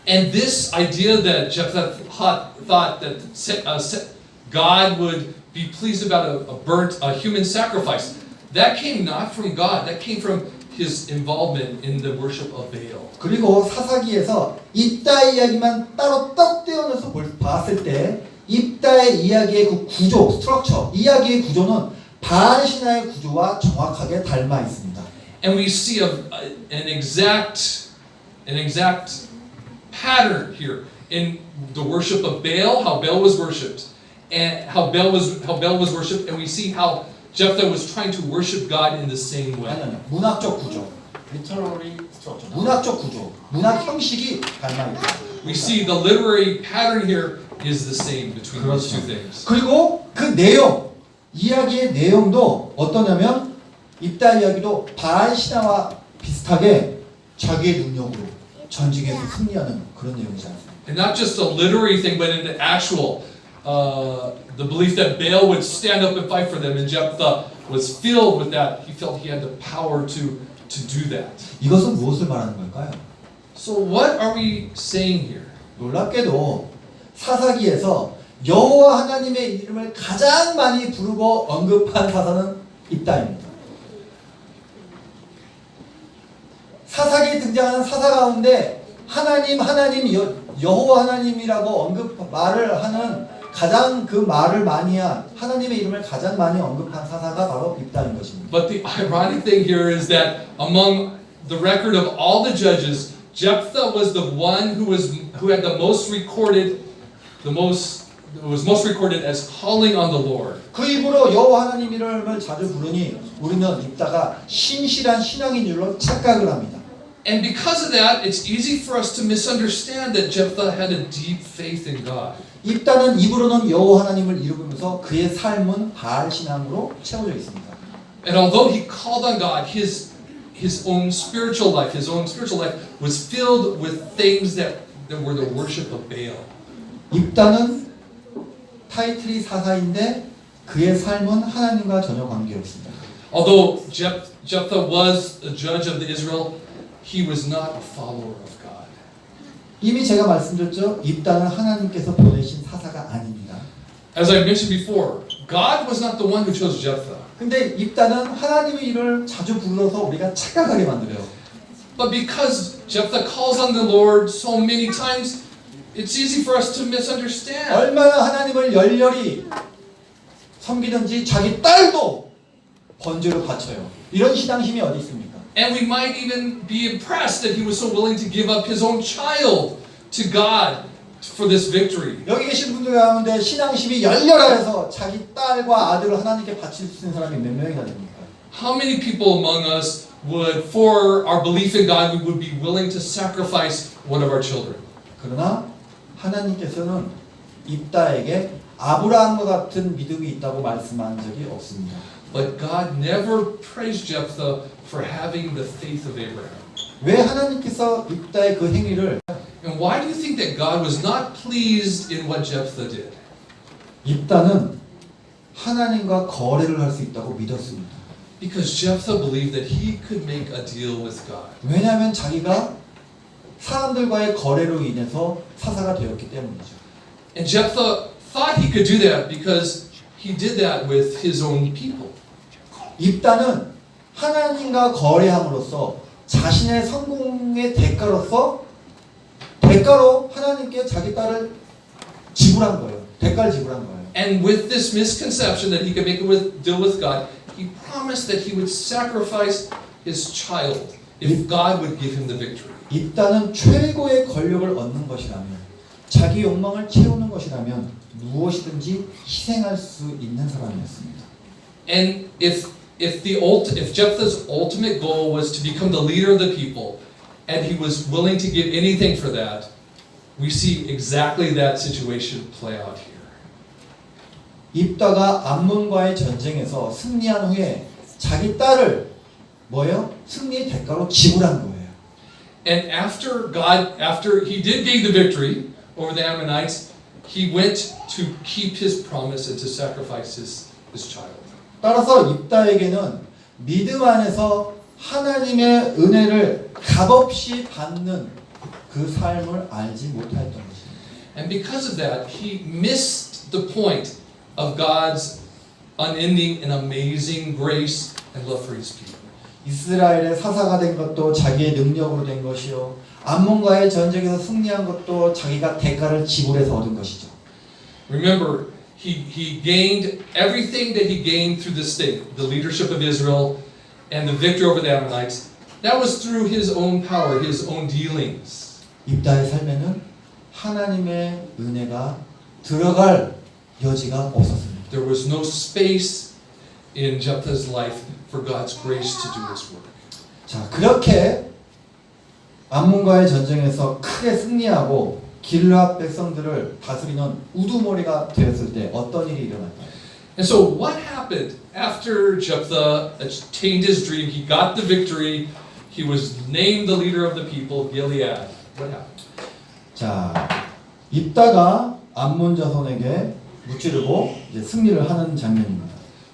And this idea that Jephthah thought that God would be pleased about a human sacrifice, that came not from God. That came from his involvement in the worship of Baal. 그리고 사사기에서 입다의 이야기만 따로 떡 떼어내서 봤을 때 입다의 이야기의 그 구조, 스트럭처, 이야기의 구조는 바알 신화의 구조와 정확하게 닮아 있습니다. And we see an exact pattern here in the worship of Baal, how Baal was worshipped, and how Baal was worshipped, and we see how Jephthah was trying to worship God in the same way. 아니요, 문학적 구조, literary structure. 문학적 구조, 문학 형식이 닮아 있다. We see the literary pattern here is the same between those two things. 그리고 그 내용, 이야기의 내용도 어떠냐면 입다 이야기도 바알 신화와 비슷하게 자기의 능력으로 전쟁에서 승리하는 그런 내용이지 않습니까? And not just a literary thing, but in the actual, the belief that Baal would stand up and fight for them, and Jephthah was filled with that. He felt he had the power to do that. 이것은 무엇을 말하는 걸까요? So what are we saying here? 놀랍게도 사사기에서 여호와 하나님의 이름을 가장 많이 부르고 언급한 사사는 입다입니다. 사사기에 등장하는 사사 가운데 하나님 여호와 하나님이라고 말을 하는 가장 그 말을 많이 한 하나님의 이름을 가장 많이 언급한 사사가 바로 입다인 것입니다. But the ironic thing here is that among the record of all the judges, Jephthah was the one who had the most recorded, was most recorded as calling on the Lord. 그 입으로 여호와 하나님 이름을 자주 부르니 우리는 입다가 신실한 신앙인 줄로 착각을 합니다. And because of that, it's easy for us to misunderstand that Jephthah had a deep faith in God. 입다는 입으로는 여호와 하나님을 이루면서 그의 삶은 바알 신앙으로 채워져 있습니다. And although he called on God, his own spiritual life was filled with things that were the worship of Baal. 입다는 타이틀이 사사인데 그의 삶은 하나님과 전혀 관계없습니다. Although Jephthah was a judge of the Israel, he was not a follower of God. 이미 제가 말씀드렸죠. 입다는 하나님께서 보내신 사사가 아닙니다. As I mentioned before, God was not the one who chose Jephthah. 근데 입다는 하나님의 이름을 자주 불러서 우리가 착각하게 만들어요. But because Jephthah calls on the Lord so many times, it's easy for us to misunderstand. 얼마나 하나님을 열렬히 섬기든지 자기 딸도 번제로 바쳐요. 이런 신앙심이 어디 있습니까? And we might even be impressed that he was so willing to give up his own child to God for this victory. 여기 계신 분들 가운데 신앙심이 열렬해서 자기 딸과 아들을 하나님께 바칠 수 있는 사람이 몇 명이나 됩니까? How many people among us would, for our belief in God, we would be willing to sacrifice one of our children? 그러나 하나님께서는 입다에게 아브라함과 같은 믿음이 있다고 말씀한 적이 없습니다. But God never praised Jephthah for having the faith of Abraham. 왜 하나님께서 입다의 그 행위를 And why do you think that God was not pleased in what Jephthah did? 입다는 하나님과 거래를 할 수 있다고 믿었습니다. Because Jephthah believed that he could make a deal with God. 왜냐하면 자기가 사람들과의 거래로 인해서 사사가 되었기 때문이죠. And Jephthah thought he could do that because he did that with his own people. 입다는 하나님과 거래함으로써 자신의 성공의 대가로 하나님께 자기 딸을 지불한 거예요. 대가를 지불한 거예요. And with this misconception that he could make a deal with God, he promised that he would sacrifice his child if God would give him the victory. 입다는 최고의 권력을 얻는 것이라면, 자기 욕망을 채우는 것이라면 무엇이든지 희생할 수 있는 사람이었습니다. And if Jephthah's ultimate goal was to become the leader of the people, and he was willing to give anything for that, we see exactly that situation play out here. 입다가 암몬과의 전쟁에서 승리한 후에 자기 딸을 승리의 대가로 지불한 거예요. And after he did gain the victory over the Ammonites, he went to keep his promise and to sacrifice his child. 따라서 입다에게는 믿음 안에서 하나님의 은혜를 값없이 받는 그 삶을 알지 못하였던 것입니다. And because of that, he missed the point of God's unending and amazing grace and love for his people. 이스라엘의 사사가 된 것도 자기의 능력으로 된 것이요. 암몬과의 전쟁에서 승리한 것도 자기가 대가를 지불해서 얻은 것이죠. Remember, he gained everything that he gained through this thing, the leadership of Israel and the victory over the Ammonites. That was through his own power, his own dealings. 입다의 삶에는 하나님의 은혜가 들어갈 여지가 없었습니다. There was no space in Jephthah's life for God's grace to do his work. 자, 그렇게 암몬과의 전쟁에서 크게 승리하고 길르앗 백성들을 다스리는 우두머리가 되었을 때 어떤 일이 일어날까요? And so what happened after Jephthah attained his dream? He got the victory. He was named the leader of the people, Gilead. What happened? 자, 입다가 암몬 자손에게 무찌르고 이제 승리를 하는 장면입니다.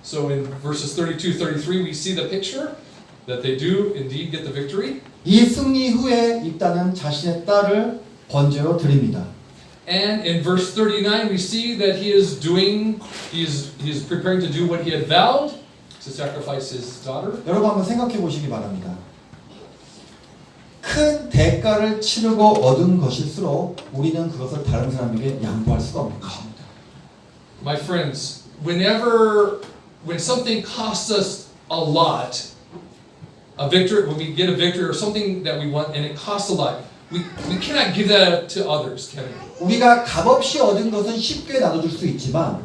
So in verses 32, 33, we see the picture that they do indeed get the victory. 이 승리 후에 입다는 자신의 딸을 번제로 드립니다. And in verse 39, we see that he is preparing to do what he had vowed, to sacrifice his daughter. 여러분 한번 생각해 보시기 바랍니다. 큰 대가를 치르고 얻은 것일수록 우리는 그것을 다른 사람에게 양보할 수가 없는 것입니다. My friends, when something costs us a lot, a victory, when we get a victory or something that we want and it costs a lot, we cannot give that to others, can we? 우리가 값없이 얻은 것은 쉽게 나눠줄 수 있지만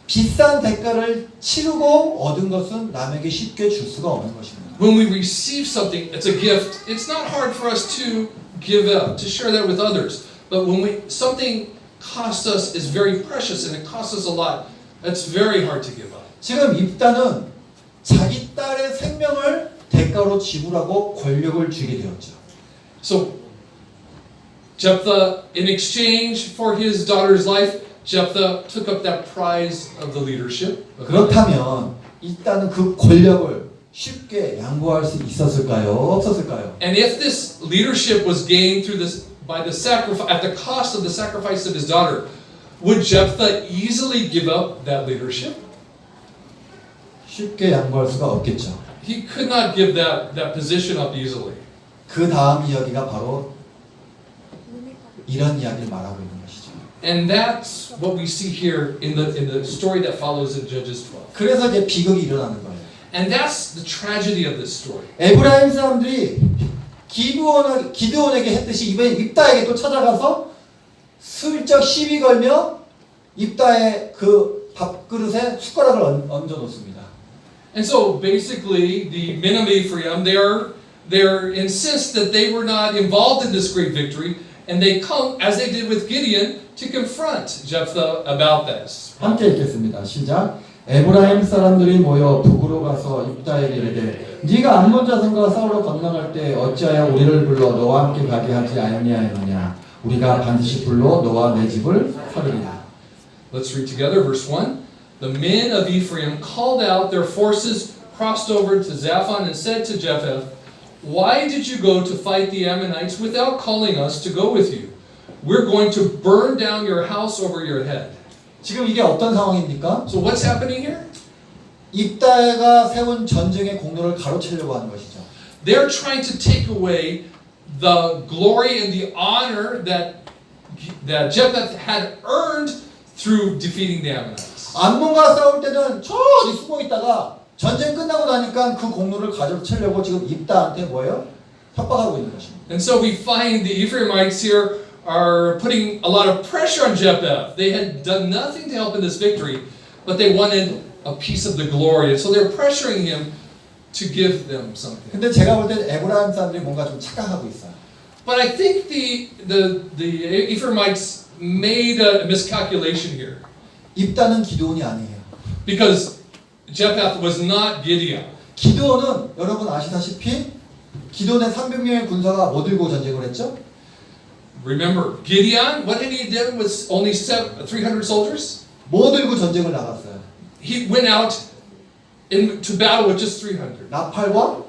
비싼 대가를 치르고 얻은 것은 남에게 쉽게 줄 수가 없는 것입니다. When we receive something, it's a gift. It's not hard for us to give up, to share that with others. But when something costs us, is very precious and it costs us a lot, it's very hard to give up. 지금 입다는 자기 딸의 생명을 대가로 지불하고 권력을 주게 되었죠. So, Jephthah, in exchange for his daughter's life, Jephthah took up that prize of the leadership. 그렇다면 입다는 그 권력을 쉽게 양보할 수 있었을까요? 없었을까요? And if this leadership was gained through this by the sacrifice at the cost of the sacrifice of his daughter, would Jephthah easily give up that leadership? 쉽게 양보할 수가 없겠죠. He could not give that position up easily. 그 다음 이야기가 바로 이런 이야기를 말하고 있는 것이죠. And that's what we see here in the story that follows in Judges 12. 그래서 이제 비극이 일어나는 거예요. And that's the tragedy of this story. 에브라임 사람들이 기드온에게 했듯이 이번에 입다에게 또 찾아가서 슬쩍 시비 걸며 입다의 그 밥그릇에 숟가락을 얹어 놓습니다. And so basically, the men of Ephraim, they insist that they were not involved in this great victory, and they come, as they did with Gideon, to confront Jephthah about this. 함께 읽겠습니다. 시작. 에브라임 사람들이 모여 북으로 가서 입다에게 이르되 네가 암몬 자손과 싸우러 건너갈 때 어찌하여 우리를 불러 너와 함께 가게 하지 아니하였느냐. 우리가 반드시 불러 너와 내 집을 살리리라. Let's read together verse 1. The men of Ephraim called out their forces, crossed over to Zaphon, and said to Jephthah, "Why did you go to fight the Ammonites without calling us to go with you? We're going to burn down your house over your head." 지금 이게 어떤 상황입니까? So what's happening here? 입다가 세운 전쟁의 공로를 가로채려고 하는 것이죠. They're trying to take away the glory and the honor that Jephthah had earned through defeating the Ammonites. 암몬과 싸울 때는 저기 숨어 있다가 전쟁 끝나고 나니까 그 공로를 가로채려고 지금 입다한테 뭐예요? 협박하고 있는 것입니다. And so we find the Ephraimites here are putting a lot of pressure on Jephthah. They had done nothing to help in this victory, but they wanted a piece of the glory. And so they're pressuring him to give them something. 근데 제가 볼 때 에브라임 사람들이 뭔가 좀 착각하고 있어요. But I think the Ephraimites made a miscalculation here. 입다는 기드온이 아니에요. Because Jephthah was not Gideon. 기드온은 여러분 아시다시피 기드온의 300명의 군사가 뭐 들고 전쟁을 했죠? Remember, Gideon, what had he done with only 300 soldiers? 뭐 들고 전쟁을 나갔어요? He went out to battle with just 300. 나팔과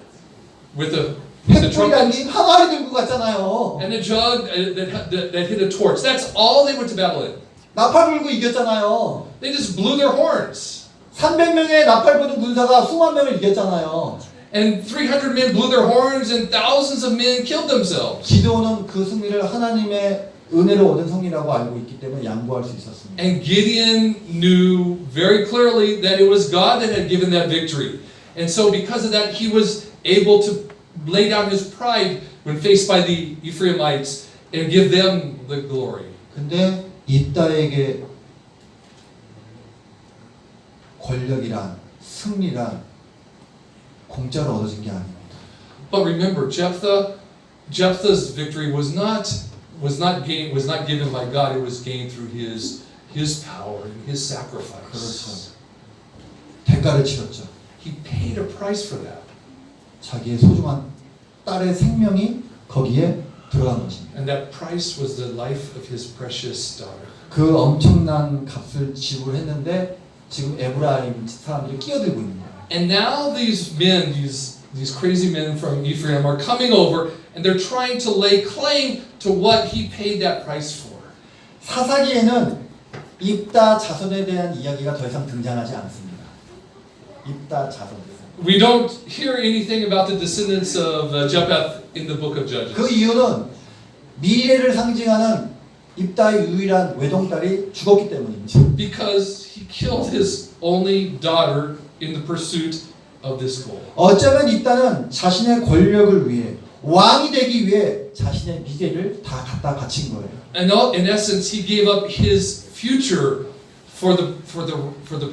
With the 횃불이 trumpet 달린 항아리 들고 갔잖아요. and a jug that hit a torch. That's all they went to battle in. 나팔 불고 이겼잖아요. They just blew their horns. 300명의 나팔 부는 군사가 수만 명을 이겼잖아요. And 300 men blew their horns and thousands of men killed themselves. 기드온은 그 승리를 하나님의 은혜로 얻은 승리라고 알고 있기 때문에 양보할 수 있었습니다. And Gideon knew very clearly that it was God that had given that victory. And so because of that, he was able to lay down his pride when faced by the Ephraimites and give them the glory. 근데 입다에게 권력이란 승리란 공짜로 얻어진 게 아닙니다. But remember, Jephthah's victory was not given by God. It was gained through his power and his sacrifice. 그렇죠. 대가를 치렀죠. He paid a price for that. 자기의 소중한 딸의 생명이 거기에 들어간 것입니다. And that price was the life of his precious daughter. 그 엄청난 값을 지불했는데 지금 에브라임 사람들이 끼어들고 있는 거예요. And now these men, these crazy men from Ephraim are coming over and they're trying to lay claim to what he paid that price for. 사사기에는 입다 자손에 대한 이야기가 더 이상 등장하지 않습니다. 입다 자손. We don't hear anything about the descendants of Jephthah in the book of Judges. 그 이유는 미래를 상징하는 입다의 유일한 외동딸이 죽었기 때문입니다. Because he killed his only daughter in the pursuit of this goal. 어쩌면 입다는 자신의 권력을 위해 왕이 되기 위해 자신의 미래를 다 갖다 바친 거예요. And in essence, he gave up his future for the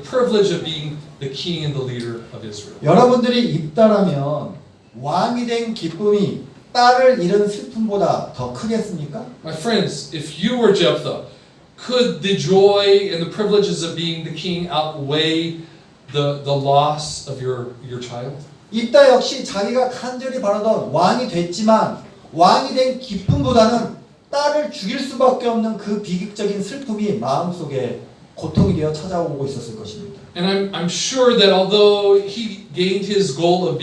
privilege of being the king and the leader of Israel. 여러분들이 입다라면 왕이 된 기쁨이 딸을 잃은 슬픔보다 더 크겠습니까? My friends, if you were Jephthah, could the joy and the privileges of being the king outweigh the loss of your child? 입다 역시 자기가 간절히 바라던 왕이 됐지만 왕이 된 기쁨보다는 딸을 죽일 수밖에 없는 그 비극적인 슬픔이 마음속에 고통이 되어 찾아오고 있었을 것입니다. And I'm sure that although he gained his goal of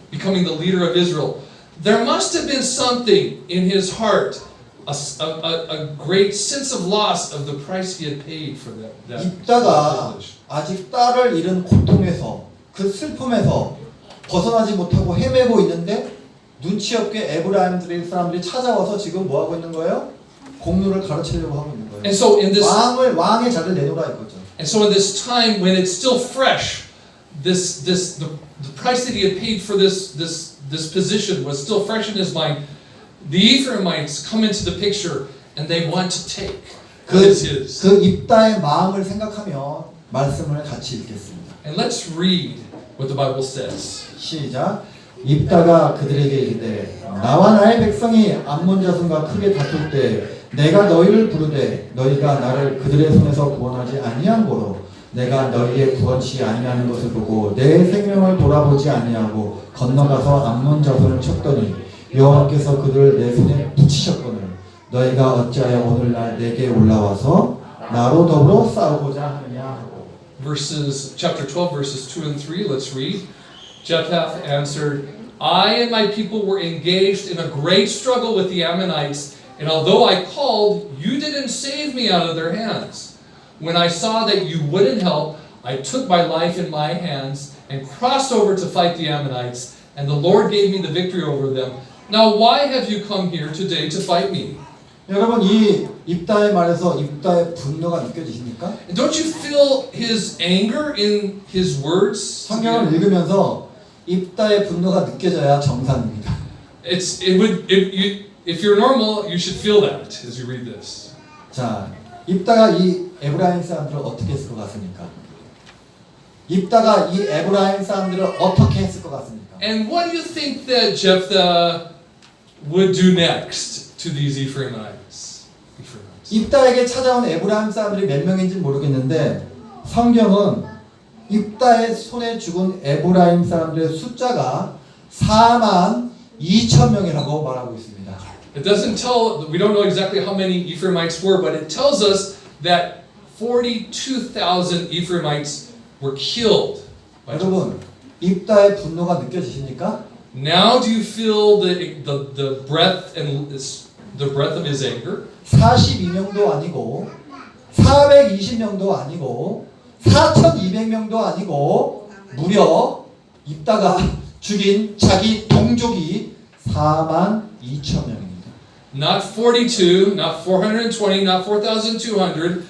becoming the leader of Israel, there must have been something in his heart, a great sense of loss of the price he had paid for that 입다가 privilege. 아직 딸을 잃은 고통에서 그 슬픔에서 벗어나지 못하고 헤매고 있는데 눈치 없게 에브라임 사람들이 찾아와서 지금 뭐 하고 있는 거예요? 공로를 가르치려고 하고 있는 거예요. And so in this 왕의 자리를 내놓으라 이거죠. And so in this time when it's still fresh, the price that he had paid for this position was still fresh in his mind. The Ephraimites come into the picture and they want to take what is his. 그 입다의 마음을 생각하며 말씀을 같이 읽겠습니다. And let's read what the Bible says. 시작. 입다가 그들에게 이르되 나와 나의 백성이 암몬 자손과 크게 다툴 때 내가 너희를 부르되 너희가 나를 그들의 손에서 구원하지 아니한 고로 내가 너희의 구원치 아니하는 것을 보고 내 생명을 돌아보지 아니하고 건너가서 암몬 자손을 쳤더니 여호와께서 그들을 내 손에 붙이셨거늘 너희가 어찌하여 오늘날 내게 올라와서 나로 더불어 싸우고자 하느냐 하고. Chapter 12, verses 2 and 3. Let's read. Jephthah answered, I and my people were engaged in a great struggle with the Ammonites, and although I called, you didn't save me out of their hands. When I saw that you wouldn't help, I took my life in my hands and crossed over to fight the Ammonites, and the Lord gave me the victory over them. Now why have you come here today to fight me? 여러분 이 입다의 말에서 입다의 분노가 느껴지십니까? And don't you feel his anger in his words? 성경을 읽으면서 입다의 분노가 느껴져야 정상입니다. If you're normal, you should feel that as you read this. 자, 입다가 이 에브라임 사람들을 어떻게 했을 것 같습니까? 입다가 이 에브라임 사람들을 어떻게 했을 것 같습니까? And what do you think that Jephthah would do next to these Ephraimites? 입다에게 찾아온 에브라임 사람들이 몇 명인지 모르겠는데 성경은 입다의 손에 죽은 에브라임 사람들의 숫자가 42,000명이라고 말하고 있습니다. It doesn't tell, we don't know exactly how many Ephraimites were, but it tells us that 42,000 Ephraimites were killed. 여러분, 입다의 분노가 느껴지십니까? Now do you feel the breath of his anger? 42명도 아니고 420명도 아니고 4,200명도 아니고 무려 입다가 죽인 자기 동족이 4만 2천 명입니다. Not 42, not 420, not 4,200,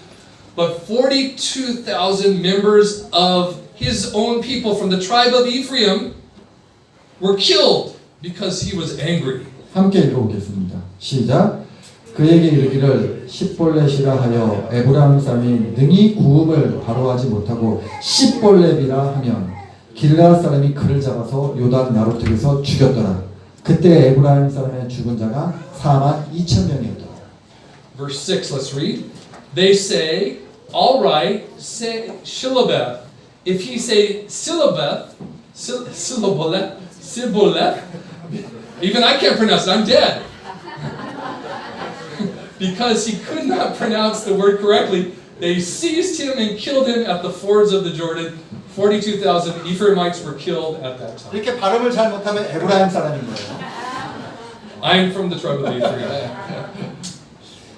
but 42,000 members of his own people from the tribe of Ephraim were killed because he was angry. 함께 읽어보겠습니다. 시작. 그에게 이르기를 십볼렛이라 하여 에브라임 사람이 능히 구음을 바로 하지 못하고 십볼렛이라 하면 길르앗 사람이 그를 잡아서 요단 나루턱에서 죽였더라. 그때 에브라임 사람의 죽은 자가 4만 2천 명이었더라. Verse 6, let's read. They say, all right, say Shilabeth. If he say Silabeth, Siboleth, even I can't pronounce it, I'm dead. Because he could not pronounce the word correctly, they seized him and killed him at the fords of the Jordan. 42,000 Ephraimites were killed at that time. 이렇게 발음을 잘 못하면 에브라임 사람인 거예요. I'm from the tribe of Ephraim.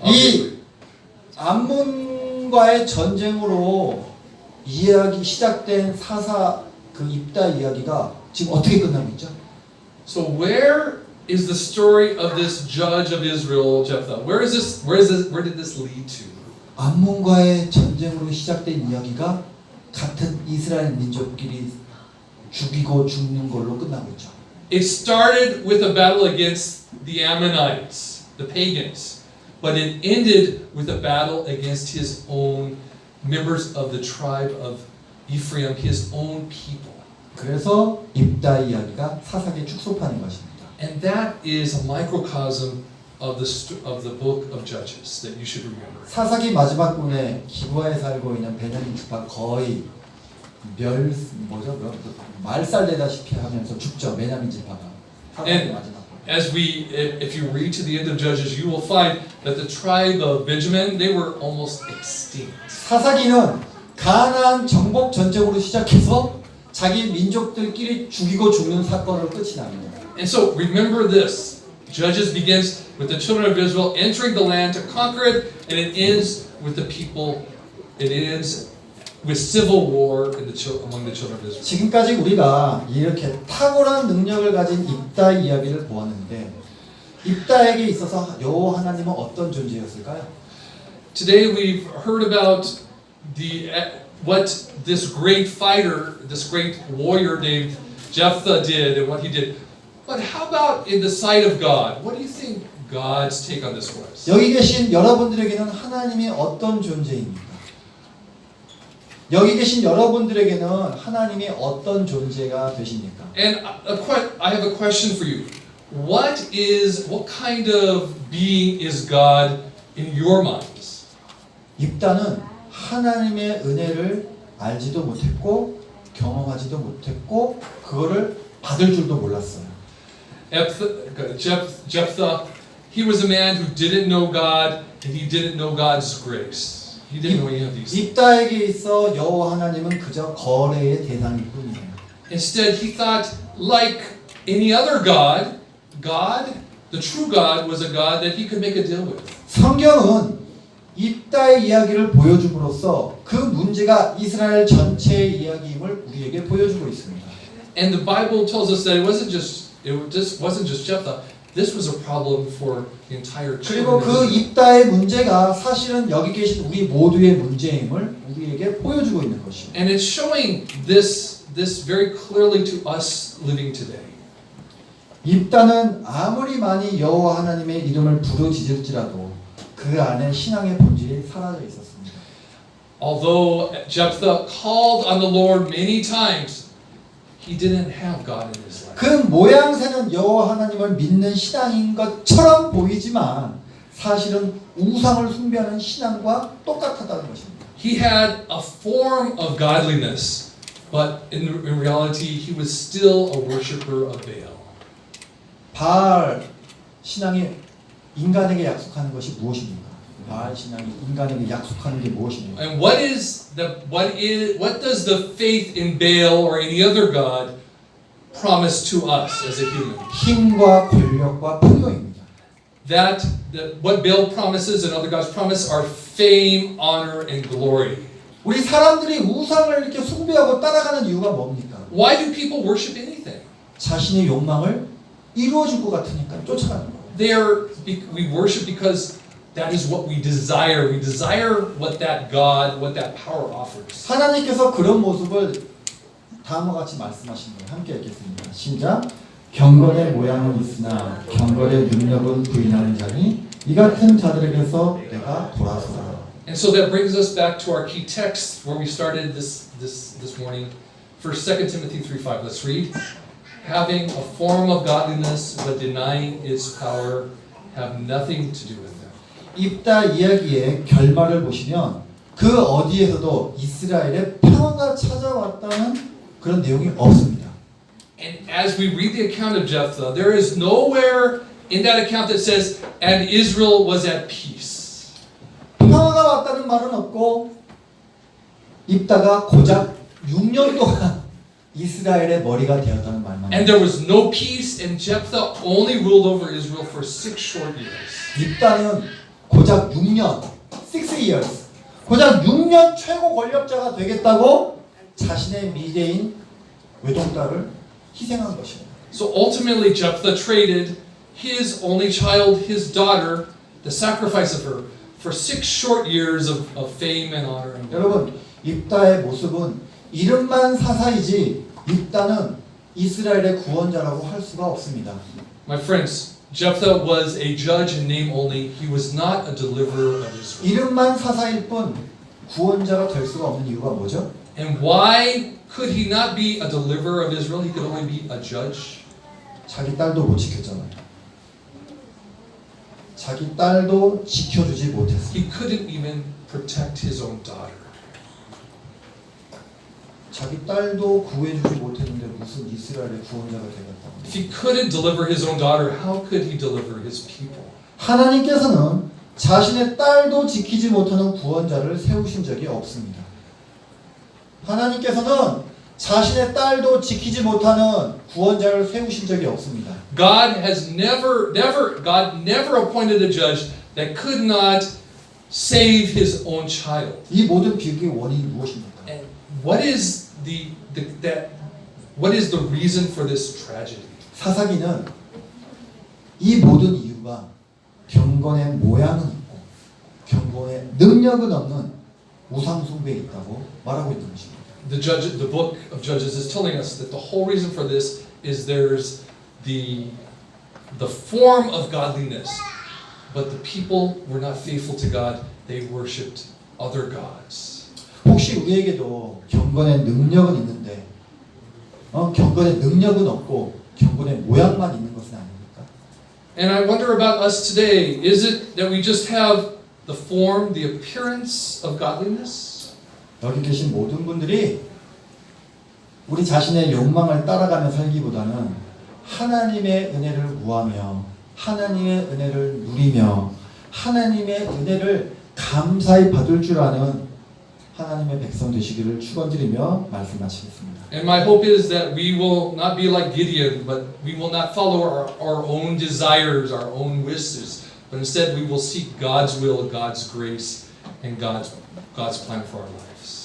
이 암몬과의 전쟁으로 이야기 시작된 사사 그 입다 이야기가 지금 어떻게 끝나고 있죠? So where is the story of this judge of Israel, Jephthah? Where did this lead to? 암몬과의 전쟁으로 시작된 이야기가 같은 이스라엘 민족끼리 죽이고 죽는 걸로 끝나고 있죠. It started with a battle against the Ammonites, the pagans, but it ended with a battle against his own members of the tribe of Ephraim, his own people. 그래서 입다 이야기가 사사기의 축소판인 것입니다. And that is a microcosm of the book of Judges that you should remember. 사사기 마지막 군에 기부하에 살고 있는 베냐민 지파 거의 말살되다시피 하면서 죽죠. 베냐민 지파가. 사사기 And 마지막. as if you read to the end of Judges, you will find that the tribe of Benjamin, they were almost extinct. 사사기는 가나안 정복 전쟁으로 시작해서 자기 민족들끼리 죽이고 죽는 사건으로 끝이 납니다. And so remember this. Judges begins with the children of Israel entering the land to conquer it, and it ends with the people. It ends with civil war among the children of Israel. 지금까지 우리가 이렇게 탁월한 능력을 가진 입다 이야기를 보았는데 입다에게 있어서 여호와 하나님은 어떤 존재였을까요? Today we've heard about what this great fighter, this great warrior named Jephthah did and what he did. But how about in the sight of God? What do you think God's take on this was? 여기 계신 여러분들에게는 하나님이 어떤 존재입니까? 여기 계신 여러분들에게는 하나님이 어떤 존재가 되십니까? And I have a question for you. What kind of being is God in your minds? 입다는 하나님의 은혜를 알지도 못했고 경험하지도 못했고 그거를 받을 줄도 몰랐어요. Jephthah, he was a man who didn't know God and he didn't know God's grace. He didn't know any of these. 입다에게 있어 여호와 하나님은 그저 거래의 대상일 뿐이에요. Instead, he thought, like any other God, the true God, was a God that he could make a deal with. 성경은 입다의 이야기를 보여줌으로써 그 문제가 이스라엘 전체의 이야기임을 우리에게 보여주고 있습니다. And the Bible tells us that it wasn't just Jephthah. This was a problem for the entire 그리고 children 그 of Israel. 입다의 문제가 사실은 여기 계신 우리 모두의 문제임을 우리에게 보여주고 있는 것이에요. And it's showing this very clearly to us living today. 입다는 아무리 많이 여호와 하나님의 이름을 부르짖을지라도 그 안에 신앙의 본질이 사라져 있었습니다. Although Jephthah called on the Lord many times, he didn't have God in his life. 그 모양새는 여호와 하나님을 믿는 신앙인 것처럼 보이지만 사실은 우상을 숭배하는 신앙과 똑같았다는 것입니다. He had a form of godliness, but in reality, he was still a worshiper of Baal. 바알 신앙이 인간에게 약속하는 것이 무엇입니까? 바알 신앙이 인간에게 약속하는 게 무엇입니까? And what does the faith in Baal or any other god promise to us as a human? 힘과 권력과 풍요입니다. What Baal promises and other gods promise are fame, honor, and glory. 우리 사람들이 우상을 이렇게 숭배하고 따라가는 이유가 뭡니까? Why do people worship anything? 자신의 욕망을 이루어줄 것 같으니까 쫓아가는 거예요. We worship because that is what we desire. We desire what that God, what that power offers. 하나님께서 그런 모습을 다음과 같이 말씀하신 거예요. 함께 읽겠습니다. 시작. 경건의 모양은 있으나 경건의 능력은 부인하는 자니 이 같은 자들에게서 내가 돌아서라. And so that brings us back to our key text where we started this morning. First 2 Timothy 3:5. Let's read. Having a form of godliness but denying its power have nothing to do with them. 입다 이야기의 결말을 보시면 그 어디에서도 이스라엘의 평화가 찾아왔다는 그런 내용이 없습니다. And as we read the account of Jephthah, there is nowhere in that account that says, and Israel was at peace. 평화가 왔다는 말은 없고 입다가 고작 6년 동안 이스라엘의 머리가 되었다는 말만. And there was no peace, and Jephthah only ruled over Israel for 6 short years. 입다는 고작 6년, 6 years, 고작 6년 최고 권력자가 되겠다고 자신의 미래인 외동딸을 희생한 것입니다. So ultimately, Jephthah traded his only child, his daughter, the sacrifice of her, for 6 short years of fame and honor. 여러분, 입다의 모습은 이름만 사사이지 입다는 이스라엘의 구원자라고 할 수가 없습니다. My friends, Jephthah was a judge in name only. He was not a deliverer of Israel. 이름만 사사일 뿐 구원자가 될 수가 없는 이유가 뭐죠? And why could he not be a deliverer of Israel? He could only be a judge. 자기 딸도 못 지켰잖아요. 자기 딸도 지켜주지 못했어요. He couldn't even protect his own daughter. 자기 딸도 구해주지 못했는데 무슨 이스라엘의 구원자가 되겠다고. If he couldn't deliver his own daughter, how could he deliver his people? 하나님께서는 자신의 딸도 지키지 못하는 구원자를 세우신 적이 없습니다. 하나님께서는 자신의 딸도 지키지 못하는 구원자를 세우신 적이 없습니다. God never appointed a judge that could not save his own child. 이 모든 비극의 원인이 무엇입니까? And what is the reason for this tragedy? 사사기는 이 모든 이유가 경건의 모양은 있고 경건의 능력은 없는 우상 숭배에 있다고 말하고 있는 것입니다. The book of Judges is telling us that the whole reason for this is there's the form of godliness, but the people were not faithful to God. They worshipped other gods. 혹시 우리에게도 경건의 능력은 있는데 경건의 능력은 없고 경건의 모양만 있는 것은 아닙니까? And I wonder about us today. Is it that we just have the form, the appearance of godliness? 여기 계신 모든 분들이 우리 자신의 욕망을 따라가며 살기보다는 하나님의 은혜를 구하며 하나님의 은혜를 누리며 하나님의 은혜를 감사히 받을 줄 아는 하나님의 백성 되시기를 축원드리며 말씀 마치겠습니다. And my hope is that we will not be like Gideon, but we will not follow our own desires, our own wishes, but instead we will seek God's will, God's grace, and God's plan for our lives.